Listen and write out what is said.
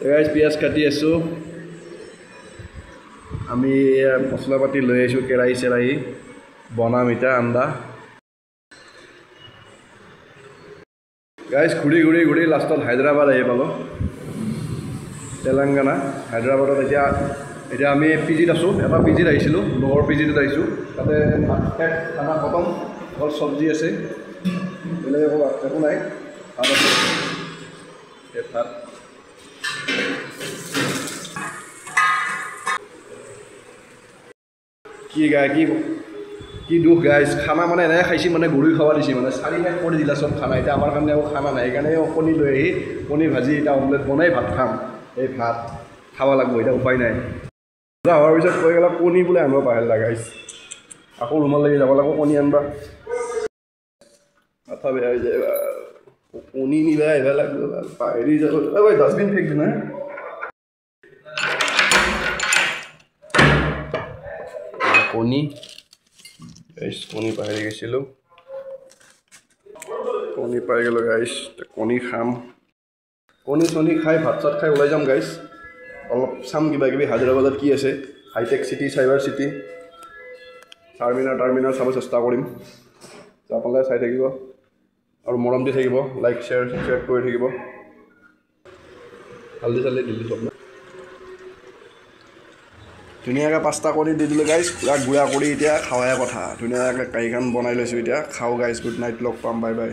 guys পিঁয়াজ কাটি আছোঁ আমি মছলা পাতি লৈ আহিছোঁ কেৰাহী চেৰাহী বনাম এতিয়া আন্দা গাইজ ঘূৰি ঘূৰি ঘূৰি লাষ্টত হায়দৰাবাদ আহি পালোঁ তেলেংগানা হায়দৰাবাদত এতিয়া আমি পিজিত আছোঁ এটা পিজিত আহিছিলোঁ লগৰ পিজিটোত আহিছোঁ তাতে খানা খতম অকল চব্জি আছে বেলেগ একো নাই ভাত আছে ভাত কি দুখ গাইজ খানা মানে এনেকৈ খাইছে মানে গৰুই খাব দিছে মানে চাৰি শেষ কৰি দিলা চব খানা এতিয়া আমাৰ কাৰণে একো খানা নাই সেইকাৰণে কণী লৈ আহি কণী ভাজি এতিয়া অমলেট বনাই ভাত খাম এই ভাত খাব লাগিব এতিয়া উপায় নাই হোৱাৰ পিছত কৈ গ'লে কণী বোলে আনিব পাৰিলা গাইজ আকৌ ৰুমাল লাগি যাব লাগিব কণী আনিবা মাথা বেয়া হৈ যায় কণী নিবা আহিব লাগিব পাহৰি যাব ডাষ্টবিন ফেক দিনা কণী কণী পাহৰি গৈছিলোঁ কণী পাই গ'লোঁ গাইজ কণী খাম কণী চণী খাই ভাত চাত খাই ওলাই যাম গাইজ অলপ চাম কিবা কিবি হায়দৰাবাদত কি আছে হাইটেক চিটি চাইবাৰ চিটি টাৰ্মিনাৰ চাব চেষ্টা কৰিম আপোনালোকে চাই থাকিব আৰু মৰম দি থাকিব লাইক শ্বেয়াৰ কৰি থাকিব হালধি চালধি দিলোঁ চব ধুনীয়াকৈ 5টা কণী দি দিলোঁ গাইজ পুৰা গুড়া কৰি এতিয়া খাৱাই কথা ধুনীয়াকৈ কাৰীখন বনাই লৈছোঁ এতিয়া খাওঁ গাইজ গুড নাইট লগ পাম বাই বাই